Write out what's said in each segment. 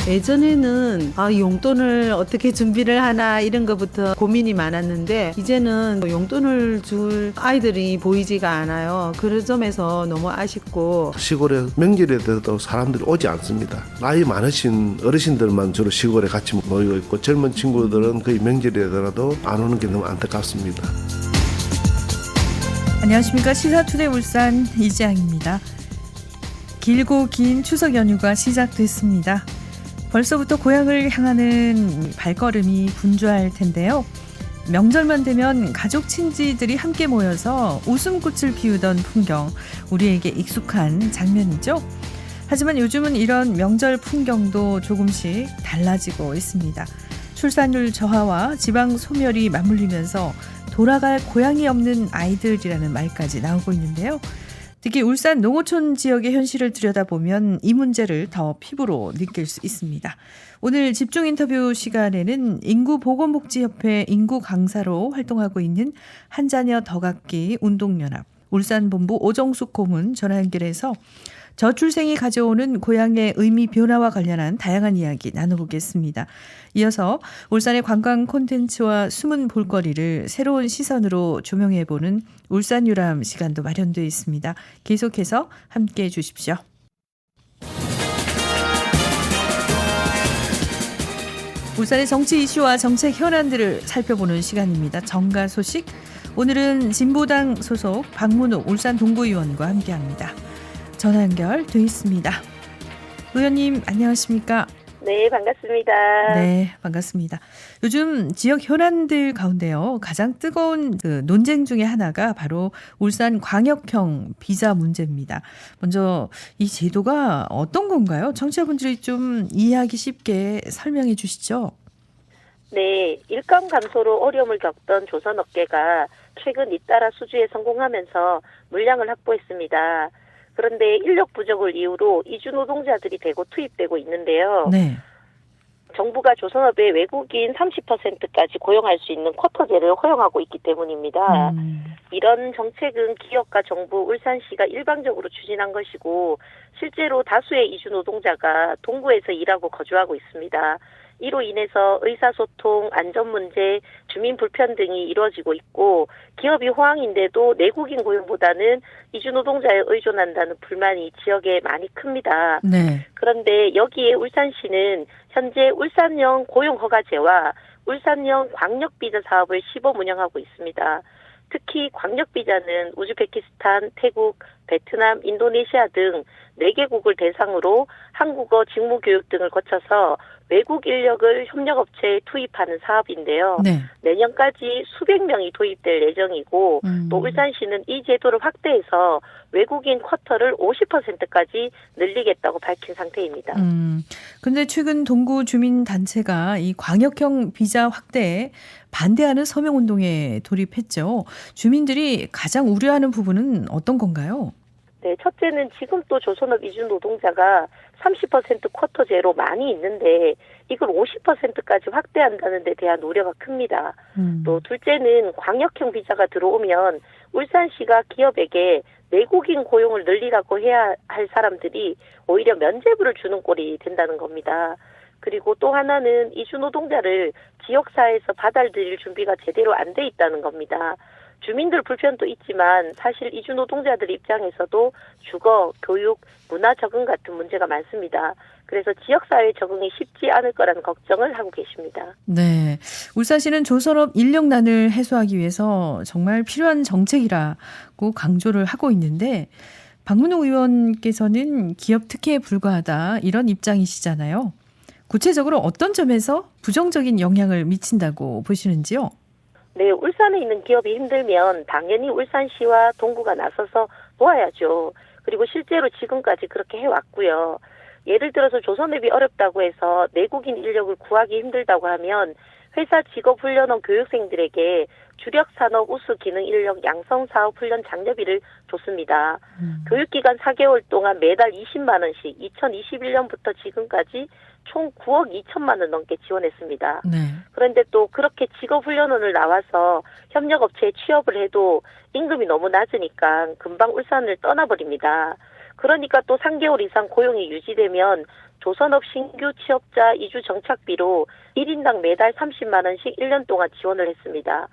예전에는 용돈을 어떻게 준비를 하나 이런 것부터 고민이 많았는데 이제는 용돈을 줄 아이들이 보이지가 않아요. 그런 점에서 너무 아쉽고 시골에 명절에 돼도 사람들이 오지 않습니다. 나이 많으신 어르신들만 주로 시골에 같이 모이고 있고 젊은 친구들은 거의 명절이더라도 안 오는 게 너무 안타깝습니다. 안녕하십니까. 시사투데이 울산 이지향입니다. 길고 긴 추석 연휴가 시작됐습니다. 벌써부터 고향을 향하는 발걸음이 분주할 텐데요. 명절만 되면 가족 친지들이 함께 모여서 웃음꽃을 피우던 풍경, 우리에게 익숙한 장면이죠. 하지만 요즘은 이런 명절 풍경도 조금씩 달라지고 있습니다. 출산율 저하와 지방 소멸이 맞물리면서 돌아갈 고향이 없는 아이들이라는 말까지 나오고 있는데요. 특히 울산 농어촌 지역의 현실을 들여다보면 이 문제를 더 피부로 느낄 수 있습니다. 오늘 집중 인터뷰 시간에는 인구보건복지협회 인구 강사로 활동하고 있는 한자녀 더 갖기 운동연합 울산본부 오정숙 고문 전화 연결해서 저출생이 가져오는 고향의 의미 변화와 관련한 다양한 이야기 나눠보겠습니다. 이어서 울산의 관광 콘텐츠와 숨은 볼거리를 새로운 시선으로 조명해보는 울산 유람 시간도 마련되어 있습니다. 계속해서 함께해 주십시오. 울산의 정치 이슈와 정책 현안들을 살펴보는 시간입니다. 정가 소식. 오늘은 진보당 소속 박문욱 울산 동구의원과 함께합니다. 전화 연결돼 있습니다. 의원님 안녕하십니까? 네, 반갑습니다. 네, 반갑습니다. 요즘 지역 현안들 가운데요. 가장 뜨거운 논쟁 중에 하나가 바로 울산 광역형 비자 문제입니다. 먼저 이 제도가 어떤 건가요? 청취자분들이 좀 이해하기 쉽게 설명해 주시죠. 네, 일감 감소로 어려움을 겪던 조선업계가 최근 잇따라 수주에 성공하면서 물량을 확보했습니다. 그런데 인력 부족을 이유로 이주 노동자들이 대거 투입되고 있는데요. 네. 정부가 조선업의 외국인 30%까지 고용할 수 있는 쿼터제를 허용하고 있기 때문입니다. 이런 정책은 기업과 정부, 울산시가 일방적으로 추진한 것이고 실제로 다수의 이주 노동자가 동구에서 일하고 거주하고 있습니다. 이로 인해서 의사소통, 안전문제, 주민 불편 등이 이루어지고 있고 기업이 호황인데도 내국인 고용보다는 이주 노동자에 의존한다는 불만이 지역에 많이 큽니다. 네. 그런데 여기에 울산시는 현재 울산형 고용허가제와 울산형 광역비자 사업을 시범 운영하고 있습니다. 특히 광역비자는 우즈베키스탄, 태국, 베트남, 인도네시아 등 4개국을 대상으로 한국어 직무교육 등을 거쳐서 외국 인력을 협력업체에 투입하는 사업인데요. 네. 내년까지 수백 명이 도입될 예정이고 또 울산시는 이 제도를 확대해서 외국인 쿼터를 50%까지 늘리겠다고 밝힌 상태입니다. 근데 최근 동구 주민단체가 이 광역형 비자 확대에 반대하는 서명운동에 돌입했죠. 주민들이 가장 우려하는 부분은 어떤 건가요? 네, 첫째는 지금 또 조선업 이주 노동자가 30% 쿼터제로 많이 있는데 이걸 50%까지 확대한다는 데 대한 우려가 큽니다. 또 둘째는 광역형 비자가 들어오면 울산시가 기업에게 내국인 고용을 늘리라고 해야 할 사람들이 오히려 면제부를 주는 꼴이 된다는 겁니다. 그리고 또 하나는 이주 노동자를 지역사회에서 받아들일 준비가 제대로 안 돼 있다는 겁니다. 주민들 불편도 있지만 사실 이주 노동자들 입장에서도 주거, 교육, 문화 적응 같은 문제가 많습니다. 그래서 지역사회 적응이 쉽지 않을 거라는 걱정을 하고 계십니다. 네, 울산시는 조선업 인력난을 해소하기 위해서 정말 필요한 정책이라고 강조를 하고 있는데 박문욱 의원께서는 기업 특혜에 불과하다 이런 입장이시잖아요. 구체적으로 어떤 점에서 부정적인 영향을 미친다고 보시는지요? 네, 울산에 있는 기업이 힘들면 당연히 울산시와 동구가 나서서 도와야죠. 그리고 실제로 지금까지 그렇게 해왔고요. 예를 들어서 조선업이 어렵다고 해서 내국인 인력을 구하기 힘들다고 하면 회사 직업훈련원 교육생들에게 주력산업 우수 기능 인력 양성사업 훈련 장려비를 줬습니다. 교육기간 4개월 동안 매달 20만 원씩 2021년부터 지금까지 총 9억 2천만 원 넘게 지원했습니다. 네. 그런데 또 그렇게 직업훈련원을 나와서 협력업체에 취업을 해도 임금이 너무 낮으니까 금방 울산을 떠나버립니다. 그러니까 또 3개월 이상 고용이 유지되면 조선업 신규 취업자 이주 정착비로 1인당 매달 30만 원씩 1년 동안 지원을 했습니다.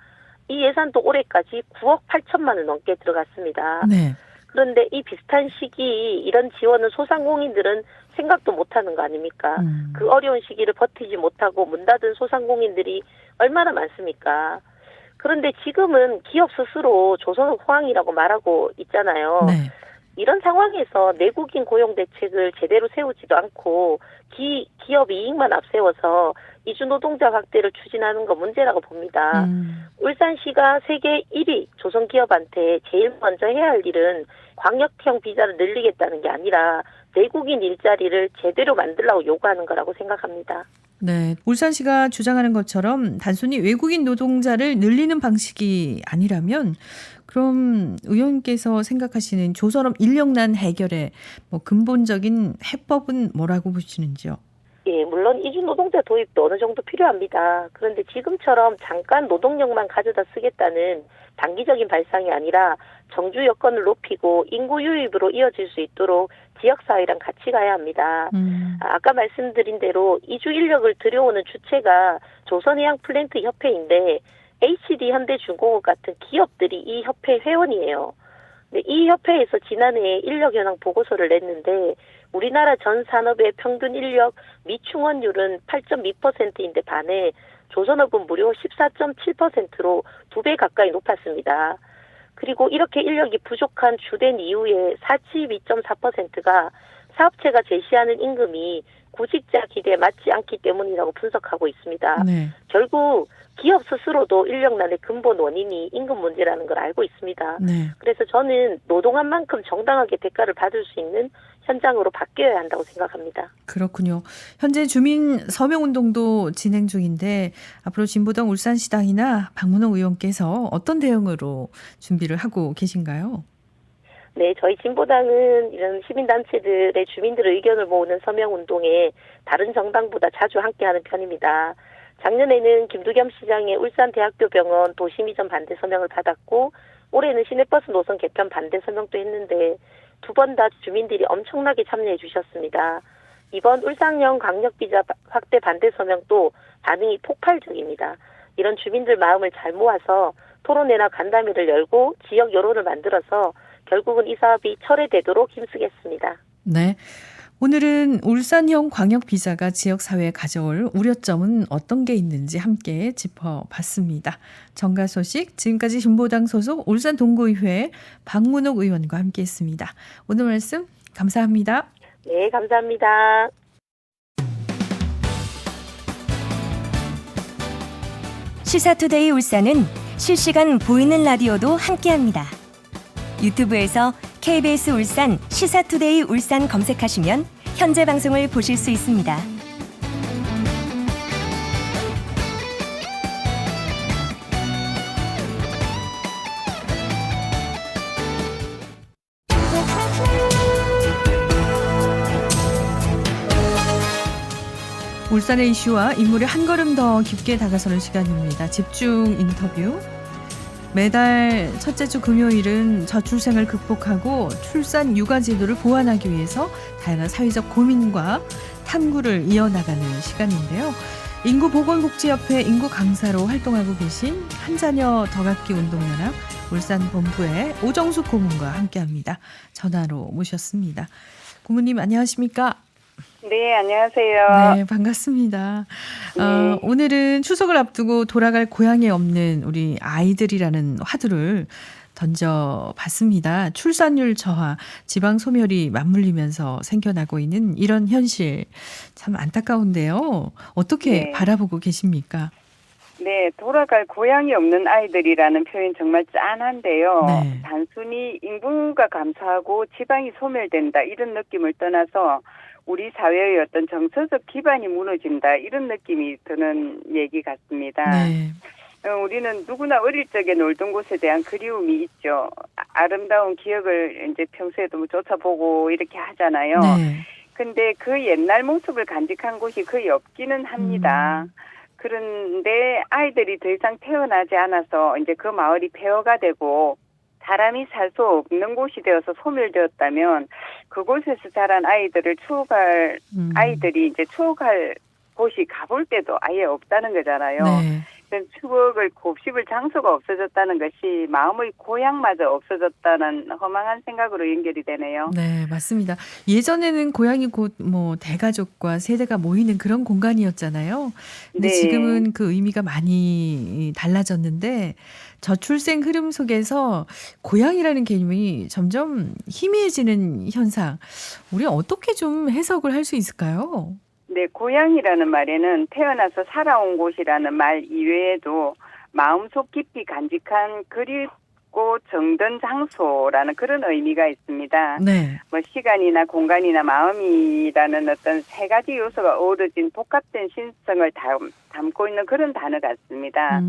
이 예산도 올해까지 9억 8천만 원 넘게 들어갔습니다. 네. 그런데 이 비슷한 시기 이런 지원을 소상공인들은 생각도 못하는 거 아닙니까? 그 어려운 시기를 버티지 못하고 문 닫은 소상공인들이 얼마나 많습니까? 그런데 지금은 기업 스스로 조선업 호황이라고 말하고 있잖아요. 네. 이런 상황에서 내국인 고용 대책을 제대로 세우지도 않고 기업 이익만 앞세워서 이주 노동자 확대를 추진하는 건 문제라고 봅니다. 울산시가 세계 1위 조선기업한테 제일 먼저 해야 할 일은 광역형 비자를 늘리겠다는 게 아니라 내국인 일자리를 제대로 만들라고 요구하는 거라고 생각합니다. 네, 울산시가 주장하는 것처럼 단순히 외국인 노동자를 늘리는 방식이 아니라면 그럼 의원께서 생각하시는 조선업 인력난 해결의 근본적인 해법은 뭐라고 보시는지요? 예, 물론 이주 노동자 도입도 어느 정도 필요합니다. 그런데 지금처럼 잠깐 노동력만 가져다 쓰겠다는 단기적인 발상이 아니라 정주 여건을 높이고 인구 유입으로 이어질 수 있도록 지역사회랑 같이 가야 합니다. 아까 말씀드린 대로 이주 인력을 들여오는 주체가 조선해양플랜트협회인데 HD 현대중공업 같은 기업들이 이 협회 회원이에요. 이 협회에서 지난해 인력 현황 보고서를 냈는데 우리나라 전 산업의 평균 인력 미충원율은 8.2%인데 반해 조선업은 무려 14.7%로 2배 가까이 높았습니다. 그리고 이렇게 인력이 부족한 주된 이유의 42.4%가 사업체가 제시하는 임금이 구직자 기대에 맞지 않기 때문이라고 분석하고 있습니다. 네. 결국 기업 스스로도 인력난의 근본 원인이 임금 문제라는 걸 알고 있습니다. 네. 그래서 저는 노동한 만큼 정당하게 대가를 받을 수 있는 현장으로 바뀌어야 한다고 생각합니다. 그렇군요. 현재 주민 서명운동도 진행 중인데 앞으로 진보당 울산시당이나 박문호 의원께서 어떤 대응으로 준비를 하고 계신가요? 네, 저희 진보당은 이런 시민단체들의 주민들의 의견을 모으는 서명운동에 다른 정당보다 자주 함께하는 편입니다. 작년에는 김두겸 시장의 울산대학교병원 도심이전 반대 서명을 받았고 올해는 시내버스 노선 개편 반대 서명도 했는데 두 번 다 주민들이 엄청나게 참여해 주셨습니다. 이번 울산형 강력비자 확대 반대 서명도 반응이 폭발적입니다. 이런 주민들 마음을 잘 모아서 토론회나 간담회를 열고 지역 여론을 만들어서 결국은 이 사업이 철회되도록 힘쓰겠습니다. 네. 오늘은 울산형 광역비자가 지역사회에 가져올 우려점은 어떤 게 있는지 함께 짚어봤습니다. 정가 소식 지금까지 진보당 소속 울산 동구의회 박문옥 의원과 함께했습니다. 오늘 말씀 감사합니다. 네, 감사합니다. 시사투데이 울산은 실시간 보이는 라디오도 함께합니다. 유튜브에서 KBS 울산 시사투데이 울산 검색하시면 현재 방송을 보실 수 있습니다. 울산의 이슈와 인물이 한 걸음 더 깊게 다가서는 시간입니다. 집중 인터뷰. 매달 첫째 주 금요일은 저출생을 극복하고 출산 육아 제도를 보완하기 위해서 다양한 사회적 고민과 탐구를 이어나가는 시간인데요. 인구보건복지협회 인구강사로 활동하고 계신 한자녀 더 갖기 운동연합 울산 본부의 오정숙 고문과 함께합니다. 전화로 모셨습니다. 고문님 안녕하십니까? 네, 안녕하세요. 네, 반갑습니다. 네. 오늘은 추석을 앞두고 돌아갈 고향에 없는 우리 아이들이라는 화두를 던져봤습니다. 출산율 저하, 지방 소멸이 맞물리면서 생겨나고 있는 이런 현실 참 안타까운데요. 어떻게 네. 바라보고 계십니까? 네, 돌아갈 고향이 없는 아이들이라는 표현 정말 짠한데요. 네. 단순히 인구가 감소하고 지방이 소멸된다 이런 느낌을 떠나서 우리 사회의 어떤 정서적 기반이 무너진다 이런 느낌이 드는 얘기 같습니다. 네. 우리는 누구나 어릴 적에 놀던 곳에 대한 그리움이 있죠. 아름다운 기억을 이제 평소에도 뭐 쫓아보고 이렇게 하잖아요. 네. 근데 그 옛날 모습을 간직한 곳이 거의 없기는 합니다. 그런데 아이들이 더 이상 태어나지 않아서 이제 그 마을이 폐허가 되고 사람이 살 수 없는 곳이 되어서 소멸되었다면 그곳에서 자란 아이들을 추억할 아이들이 이제 추억할 곳이 가볼 때도 아예 없다는 거잖아요. 네. 추억을 곱씹을 장소가 없어졌다는 것이 마음의 고향마저 없어졌다는 허망한 생각으로 연결이 되네요. 네, 맞습니다. 예전에는 고향이 곧 뭐 대가족과 세대가 모이는 그런 공간이었잖아요. 근데 네. 지금은 그 의미가 많이 달라졌는데 저출생 흐름 속에서 고향이라는 개념이 점점 희미해지는 현상. 우리 어떻게 좀 해석을 할 수 있을까요? 네, 고향이라는 말에는 태어나서 살아온 곳이라는 말 이외에도 마음속 깊이 간직한 그립고 정든 장소라는 그런 의미가 있습니다. 네. 뭐 시간이나 공간이나 마음이라는 어떤 세 가지 요소가 어우러진 복합된 신성을 담고 있는 그런 단어 같습니다.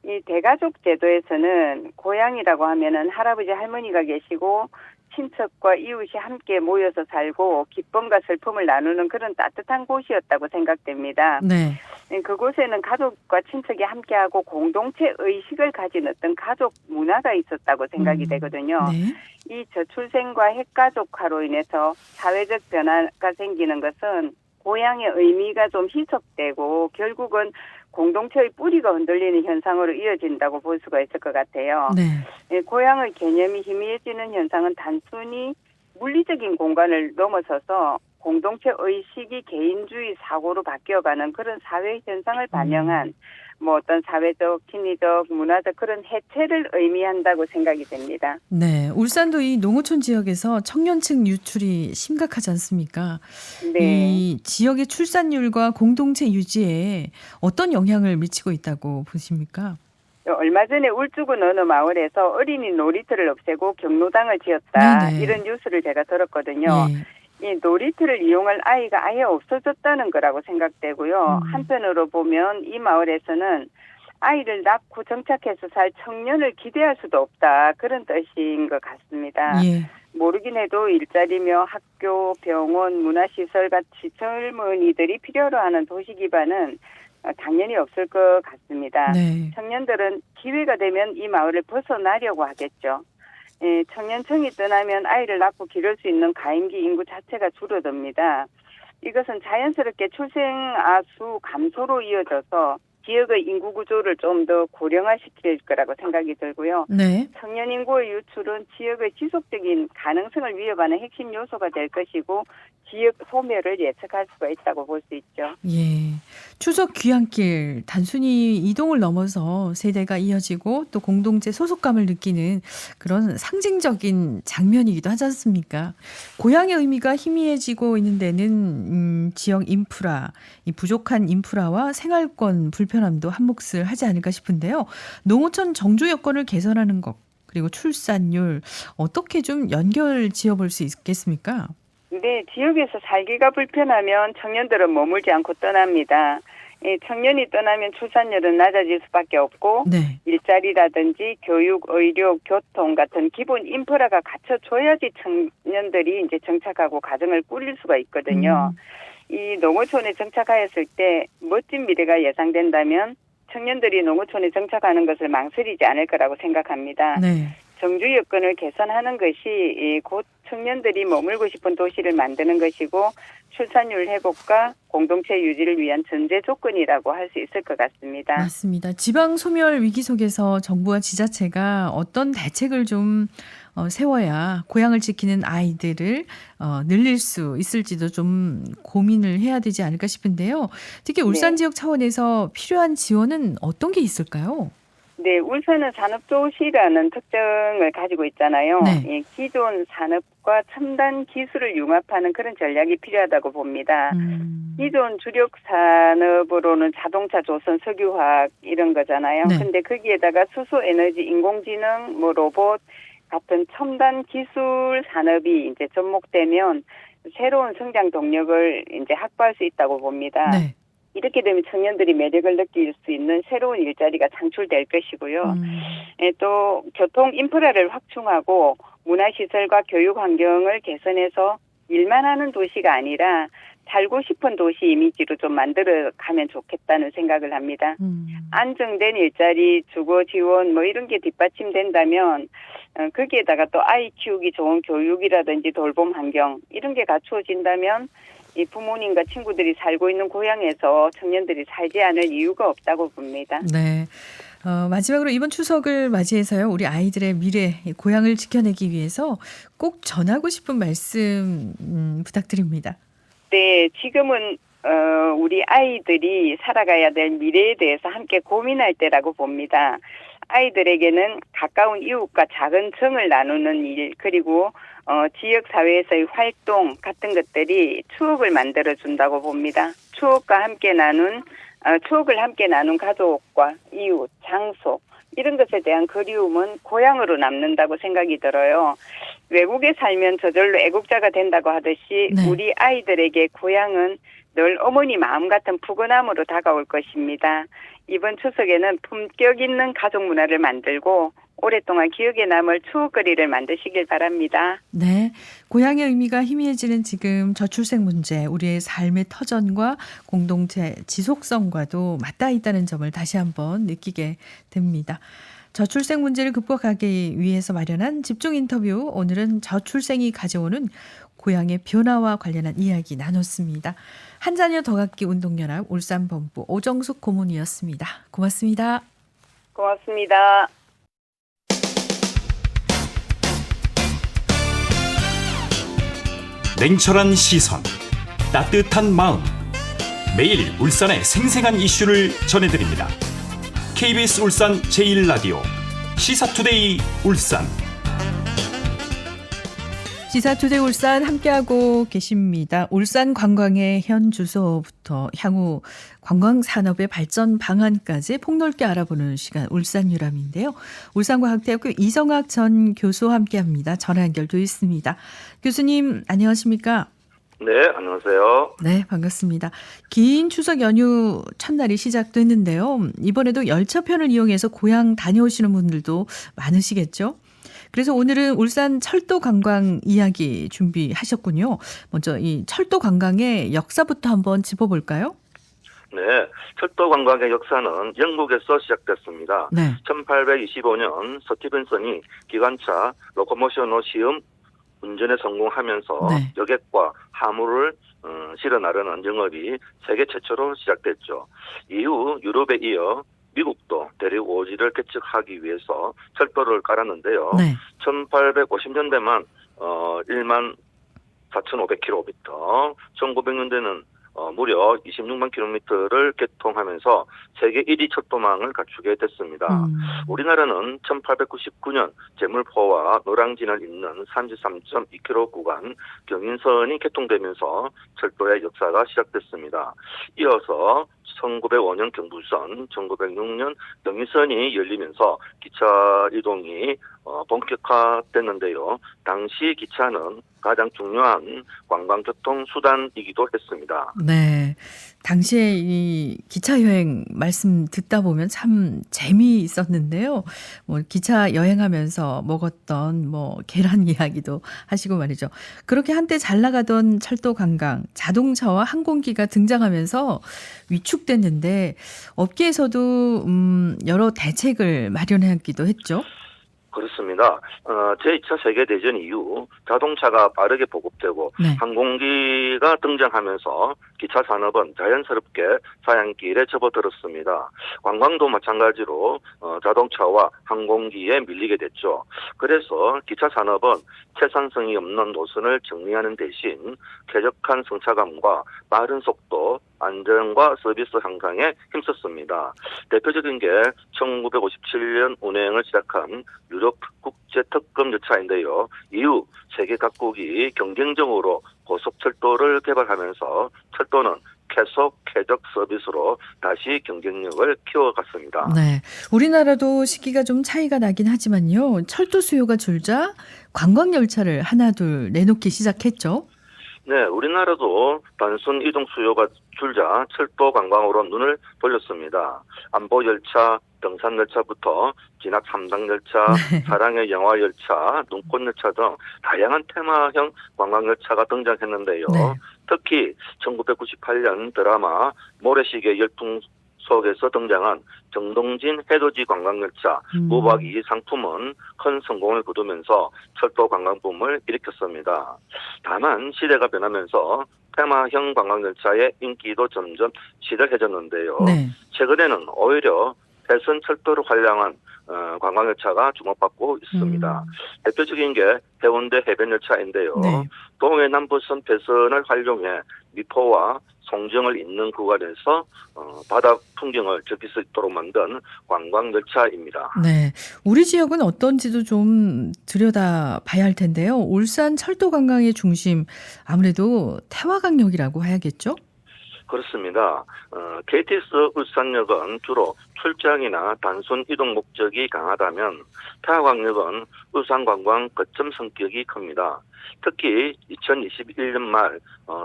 이 대가족 제도에서는 고향이라고 하면은 할아버지 할머니가 계시고 친척과 이웃이 함께 모여서 살고 기쁨과 슬픔을 나누는 그런 따뜻한 곳이었다고 생각됩니다. 네. 그곳에는 가족과 친척이 함께하고 공동체 의식을 가진 어떤 가족 문화가 있었다고 생각이 되거든요. 네. 이 저출생과 핵가족화로 인해서 사회적 변화가 생기는 것은 고향의 의미가 좀 희석되고 결국은 공동체의 뿌리가 흔들리는 현상으로 이어진다고 볼 수가 있을 것 같아요. 네. 고향의 개념이 희미해지는 현상은 단순히 물리적인 공간을 넘어서서 공동체 의식이 개인주의 사고로 바뀌어가는 그런 사회 현상을 반영한 뭐 어떤 사회적, 심리적, 문화적 그런 해체를 의미한다고 생각이 됩니다. 네. 울산도 이 농어촌 지역에서 청년층 유출이 심각하지 않습니까? 네. 이 지역의 출산율과 공동체 유지에 어떤 영향을 미치고 있다고 보십니까? 얼마 전에 울주군 어느 마을에서 어린이 놀이터를 없애고 경로당을 지었다. 네네. 이런 뉴스를 제가 들었거든요. 예. 이 놀이터를 이용할 아이가 아예 없어졌다는 거라고 생각되고요. 한편으로 보면 이 마을에서는 아이를 낳고 정착해서 살 청년을 기대할 수도 없다. 그런 뜻인 것 같습니다. 예. 모르긴 해도 일자리며 학교, 병원, 문화시설 같이 젊은이들이 필요로 하는 도시 기반은 당연히 없을 것 같습니다. 네. 청년들은 기회가 되면 이 마을을 벗어나려고 하겠죠. 청년층이 떠나면 아이를 낳고 기를 수 있는 가임기 인구 자체가 줄어듭니다. 이것은 자연스럽게 출생아 수 감소로 이어져서 지역의 인구 구조를 좀 더 고령화시킬 거라고 생각이 들고요. 네. 청년 인구의 유출은 지역의 지속적인 가능성을 위협하는 핵심 요소가 될 것이고 지역 소멸을 예측할 수가 있다고 볼 수 있죠. 예. 추석 귀향길 단순히 이동을 넘어서 세대가 이어지고 또 공동체 소속감을 느끼는 그런 상징적인 장면이기도 하지 않습니까? 고향의 의미가 희미해지고 있는 데는 지역 인프라, 이 부족한 인프라와 생활권 불편함도 한몫을 하지 않을까 싶은데요. 농어촌 정조 여건을 개선하는 것 그리고 출산율 어떻게 좀 연결 지어볼 수 있겠습니까? 네, 지역에서 살기가 불편하면 청년들은 머물지 않고 떠납니다. 청년이 떠나면 출산율은 낮아질 수밖에 없고 네. 일자리라든지 교육, 의료, 교통 같은 기본 인프라가 갖춰줘야지 청년들이 이제 정착하고 가정을 꾸릴 수가 있거든요. 이 농어촌에 정착하였을 때 멋진 미래가 예상된다면 청년들이 농어촌에 정착하는 것을 망설이지 않을 거라고 생각합니다. 네. 정주 여건을 개선하는 것이 곧 청년들이 머물고 싶은 도시를 만드는 것이고 출산율 회복과 공동체 유지를 위한 전제 조건이라고 할 수 있을 것 같습니다. 맞습니다. 지방 소멸 위기 속에서 정부와 지자체가 어떤 대책을 좀 세워야 고향을 지키는 아이들을 늘릴 수 있을지도 좀 고민을 해야 되지 않을까 싶은데요. 특히 울산 지역 차원에서 필요한 지원은 어떤 게 있을까요? 네, 울산은 산업도시라는 특징을 가지고 있잖아요. 네. 기존 산업과 첨단 기술을 융합하는 그런 전략이 필요하다고 봅니다. 기존 주력 산업으로는 자동차, 조선, 석유화학 이런 거잖아요. 네. 근데 거기에다가 수소에너지, 인공지능, 뭐 로봇 같은 첨단 기술 산업이 이제 접목되면 새로운 성장 동력을 이제 확보할 수 있다고 봅니다. 네. 이렇게 되면 청년들이 매력을 느낄 수 있는 새로운 일자리가 창출될 것이고요. 또 교통 인프라를 확충하고 문화시설과 교육 환경을 개선해서 일만 하는 도시가 아니라 살고 싶은 도시 이미지로 좀 만들어 가면 좋겠다는 생각을 합니다. 안정된 일자리, 주거 지원 뭐 이런 게 뒷받침된다면 거기에다가 또 아이 키우기 좋은 교육이라든지 돌봄 환경 이런 게 갖추어진다면 이 부모님과 친구들이 살고 있는 고향에서 청년들이 살지 않을 이유가 없다고 봅니다. 네. 마지막으로 이번 추석을 맞이해서요. 우리 아이들의 미래, 고향을 지켜내기 위해서 꼭 전하고 싶은 말씀 부탁드립니다. 네, 지금은 우리 아이들이 살아가야 될 미래에 대해서 함께 고민할 때라고 봅니다. 아이들에게는 가까운 이웃과 작은 정을 나누는 일, 그리고 지역사회에서의 활동 같은 것들이 추억을 만들어준다고 봅니다. 추억을 함께 나눈 가족과 이웃, 장소, 이런 것에 대한 그리움은 고향으로 남는다고 생각이 들어요. 외국에 살면 저절로 애국자가 된다고 하듯이 네. 우리 아이들에게 고향은 늘 어머니 마음 같은 푸근함으로 다가올 것입니다. 이번 추석에는 품격 있는 가족 문화를 만들고 오랫동안 기억에 남을 추억거리를 만드시길 바랍니다. 네. 고향의 의미가 희미해지는 지금 저출생 문제, 우리의 삶의 터전과 공동체 지속성과도 맞닿아 있다는 점을 다시 한번 느끼게 됩니다. 저출생 문제를 극복하기 위해서 마련한 집중 인터뷰, 오늘은 저출생이 가져오는 고향의 변화와 관련한 이야기 나눴습니다. 한 자녀 더 갖기 운동연합 울산본부 오정숙 고문이었습니다. 고맙습니다. 고맙습니다. 냉철한 시선, 따뜻한 마음. 매일 울산의 생생한 이슈를 전해드립니다. KBS 울산 제1라디오 시사투데이 울산. 시사투데이 울산 함께하고 계십니다. 울산 관광의 현 주소부터 향후 관광산업의 발전 방안까지 폭넓게 알아보는 시간 울산유람인데요. 울산과학대학교 이성학 전 교수 함께합니다. 전화 연결돼 있습니다. 교수님 안녕하십니까? 네, 안녕하세요. 네, 반갑습니다. 긴 추석 연휴 첫날이 시작됐는데요. 이번에도 열차편을 이용해서 고향 다녀오시는 분들도 많으시겠죠? 그래서 오늘은 울산 철도 관광 이야기 준비하셨군요. 먼저 이 철도 관광의 역사부터 한번 짚어볼까요? 네, 철도 관광의 역사는 영국에서 시작됐습니다. 네. 1825년 스티븐슨이 기관차 로코모션호 시험 운전에 성공하면서 네. 여객과 화물을 실어 나르는 영업이 세계 최초로 시작됐죠. 이후 유럽에 이어 미국도 대륙 오지를 개척하기 위해서 철도를 깔았는데요. 네. 1850년대만 1만 4,500km, 1900년대는 무려 26만 킬로미터를 개통하면서 세계 1위 철도망을 갖추게 됐습니다. 우리나라는 1899년 제물포와 노량진을 잇는 33.2km 구간 경인선이 개통되면서 철도의 역사가 시작됐습니다. 이어서 1905년 경부선, 1906년 경인선이 열리면서 기차 이동이 본격화됐는데요. 당시 기차는 가장 중요한 관광교통 수단이기도 했습니다. 네. 당시에 이 기차 여행 말씀 듣다 보면 참 재미있었는데요. 뭐 기차 여행하면서 먹었던 뭐 계란 이야기도 하시고 말이죠. 그렇게 한때 잘 나가던 철도 관광, 자동차와 항공기가 등장하면서 위축됐는데 업계에서도 여러 대책을 마련하기도 했죠. 그렇습니다. 제2차 세계대전 이후 자동차가 빠르게 보급되고 네. 항공기가 등장하면서 기차 산업은 자연스럽게 사양길에 접어들었습니다. 관광도 마찬가지로 자동차와 항공기에 밀리게 됐죠. 그래서 기차 산업은 채산성이 없는 노선을 정리하는 대신 쾌적한 승차감과 빠른 속도, 안전과 서비스 향상에 힘썼습니다. 대표적인 게 1957년 운행을 시작한 유럽 국제특급 열차인데요. 이후 세계 각국이 경쟁적으로 고속철도를 개발하면서 철도는 계속 쾌적 서비스로 다시 경쟁력을 키워갔습니다. 네, 우리나라도 시기가 좀 차이가 나긴 하지만요. 철도 수요가 줄자 관광열차를 하나둘 내놓기 시작했죠. 네, 우리나라도 단순 이동 수요가 줄자 철도 관광으로 눈을 돌렸습니다. 안보열차, 등산열차부터 진학 3당열차, 네. 사랑의 영화열차, 눈꽃열차 등 다양한 테마형 관광열차가 등장했는데요. 네. 특히 1998년 드라마 모래시계 열풍 속에서 등장한 정동진 해돋이 관광열차 무박 2 상품은 큰 성공을 거두면서 철도 관광붐을 일으켰습니다. 다만 시대가 변하면서 테마형 관광열차의 인기도 점점 시들해졌는데요. 네. 최근에는 오히려 대선 철도를 활용한 관광열차가 주목받고 있습니다. 대표적인 게 해운대 해변열차인데요. 네. 동해남부선 배선을 활용해 미포와 송정을 잇는 구간에서 바다 풍경을 즐길 수 있도록 만든 관광열차입니다. 네. 우리 지역은 어떤지도 좀 들여다봐야 할 텐데요. 울산 철도 관광의 중심 아무래도 태화강역이라고 해야겠죠? 그렇습니다. KTX 울산역은 주로 출장이나 단순 이동 목적이 강하다면 태화강역은 울산관광 거점 성격이 큽니다. 특히 2021년 말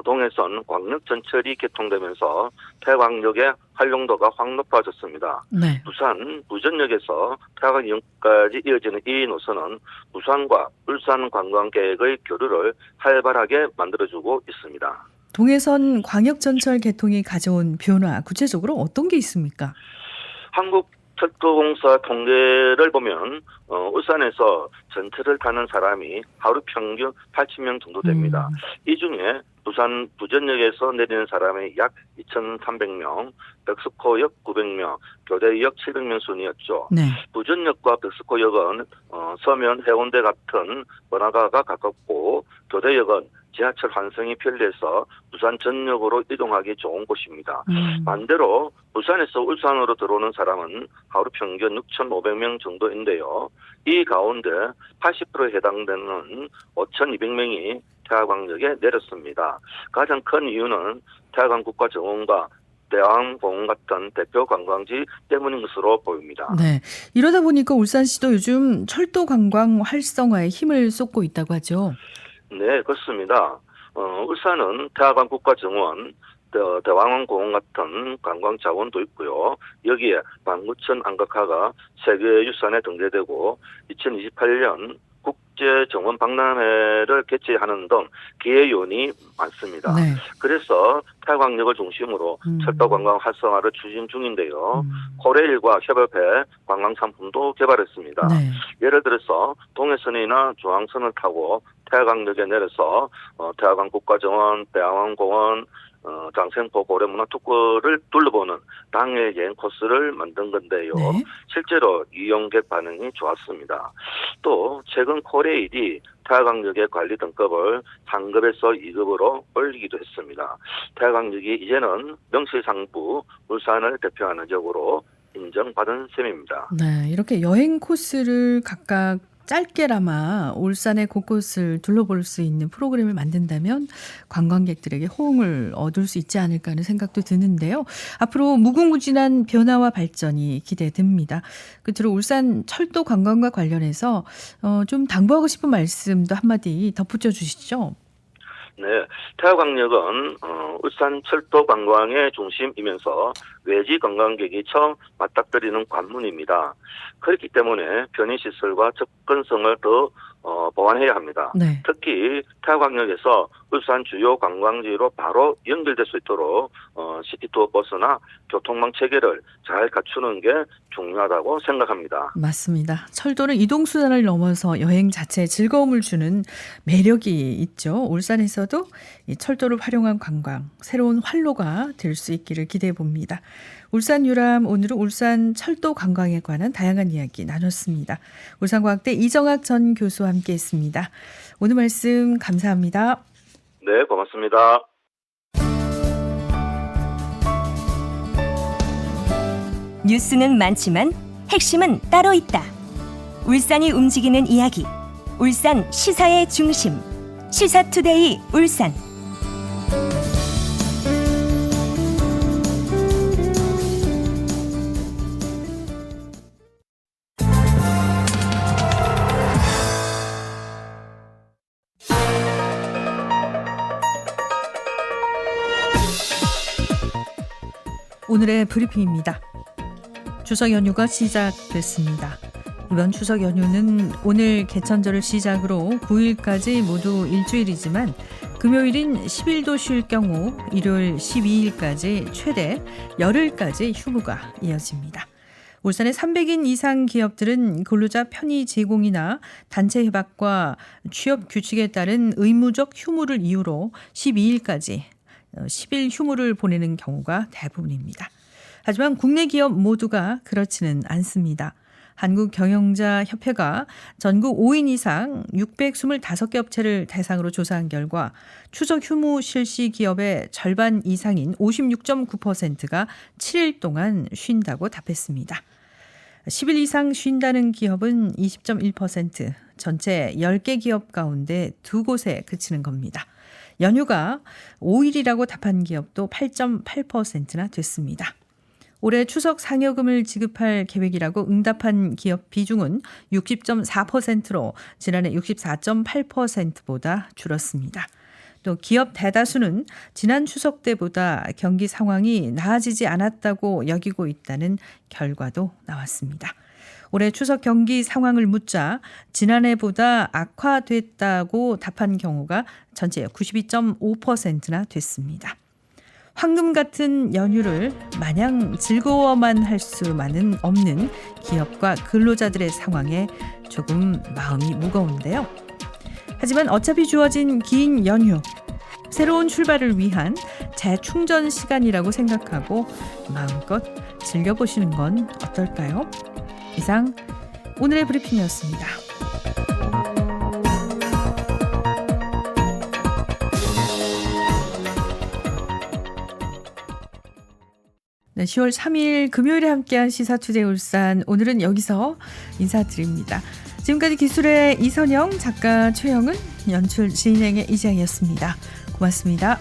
동해선 광역전철이 개통되면서 태화강역의 활용도가 확 높아졌습니다. 네. 부산 부전역에서 태화강역까지 이어지는 이 노선은 부산과 울산 관광계획의 교류를 활발하게 만들어주고 있습니다. 동해선 광역전철 개통이 가져온 변화, 구체적으로 어떤 게 있습니까? 한국철도공사 통계를 보면 울산에서 전철을 타는 사람이 하루 평균 80명 정도 됩니다. 이 중에 부산 부전역에서 내리는 사람이 약 2,300명, 벽스코역 900명, 교대역 700명 순이었죠. 네. 부전역과 벽스코역은 서면 해운대 같은 번화가가 가깝고 교대역은 지하철 환승이 편리해서 부산 전역으로 이동하기 좋은 곳입니다. 반대로 부산에서 울산으로 들어오는 사람은 하루 평균 6,500명 정도인데요. 이 가운데 80%에 해당되는 5,200명이 태화강역에 내렸습니다. 가장 큰 이유는 태화강 국가정원과 대왕공원 같은 대표 관광지 때문인 것으로 보입니다. 네. 이러다 보니까 울산시도 요즘 철도 관광 활성화에 힘을 쏟고 있다고 하죠. 네, 그렇습니다. 울산은 태화강 국가정원, 대왕공원 같은 관광 자원도 있고요. 여기에 방구천 안각화가 세계유산에 등재되고 2028년 국제정원 박람회를 개최하는 등 기회 요인이 많습니다. 네. 그래서 태화강역을 중심으로 철도 관광 활성화를 추진 중인데요. 코레일과 협업해 관광 상품도 개발했습니다. 네. 예를 들어서 동해선이나 중앙선을 타고 태화강역에 내려서 태화강 국가정원, 대왕공원, 장생포 고래문화특구를 둘러보는 당일 여행 코스를 만든 건데요. 네. 실제로 이용객 반응이 좋았습니다. 또 최근 코레일이 태화강역의 관리 등급을 상급에서 2급으로 올리기도 했습니다. 태화강역이 이제는 명실상부 울산을 대표하는 지역으로 인정받은 셈입니다. 네. 이렇게 여행 코스를 각각 짧게나마 울산의 곳곳을 둘러볼 수 있는 프로그램을 만든다면 관광객들에게 호응을 얻을 수 있지 않을까 하는 생각도 드는데요. 앞으로 무궁무진한 변화와 발전이 기대됩니다. 끝으로 울산 철도 관광과 관련해서 좀 당부하고 싶은 말씀도 한마디 덧붙여 주시죠. 네, 태화강역은 울산 철도 관광의 중심이면서 외지 관광객이 처음 맞닥뜨리는 관문입니다. 그렇기 때문에 편의시설과 접근성을 더 보완해야 합니다. 네. 특히 태화강역에서 울산 주요 관광지로 바로 연결될 수 있도록 시티투어 버스나 교통망 체계를 잘 갖추는 게 중요하다고 생각합니다. 맞습니다. 철도는 이동수단을 넘어서 여행 자체에 즐거움을 주는 매력이 있죠. 울산에서도 이 철도를 활용한 관광, 새로운 활로가 될 수 있기를 기대해 봅니다. 울산 유람, 오늘은 울산 철도 관광에 관한 다양한 이야기 나눴습니다. 울산과학대 이정학 전 교수와 함께했습니다. 오늘 말씀 감사합니다. 네, 고맙습니다. 뉴스는 많지만 핵심은 따로 있다. 울산이 움직이는 이야기. 울산 시사의 중심. 시사투데이 울산. 오늘의 브리핑입니다. 추석 연휴가 시작됐습니다. 이번 추석 연휴는 오늘 개천절을 시작으로 9일까지 모두 일주일이지만 금요일인 10일도 쉴 경우 일요일 12일까지 최대 열흘까지 휴무가 이어집니다. 울산의 300인 이상 기업들은 근로자 편의 제공이나 단체 협약과 취업 규칙에 따른 의무적 휴무를 이유로 12일까지 10일 휴무를 보내는 경우가 대부분입니다. 하지만 국내 기업 모두가 그렇지는 않습니다. 한국경영자협회가 전국 5인 이상 625개 업체를 대상으로 조사한 결과 추석 휴무 실시 기업의 절반 이상인 56.9%가 7일 동안 쉰다고 답했습니다. 10일 이상 쉰다는 기업은 20.1%, 전체 10개 기업 가운데 2곳에 그치는 겁니다. 연휴가 5일이라고 답한 기업도 8.8%나 됐습니다. 올해 추석 상여금을 지급할 계획이라고 응답한 기업 비중은 60.4%로 지난해 64.8%보다 줄었습니다. 또 기업 대다수는 지난 추석 때보다 경기 상황이 나아지지 않았다고 여기고 있다는 결과도 나왔습니다. 올해 추석 경기 상황을 묻자 지난해보다 악화됐다고 답한 경우가 전체 92.5%나 됐습니다. 황금 같은 연휴를 마냥 즐거워만 할 수만은 없는 기업과 근로자들의 상황에 조금 마음이 무거운데요. 하지만 어차피 주어진 긴 연휴, 새로운 출발을 위한 재충전 시간이라고 생각하고 마음껏 즐겨보시는 건 어떨까요? 이상 오늘의 브리핑이었습니다. 네, 10월 3일 금요일에 함께한 시사투데이 울산, 오늘은 여기서 인사드립니다. 지금까지 기술의 이선영, 작가 최영은, 연출 진행의 이지영이었습니다. 고맙습니다.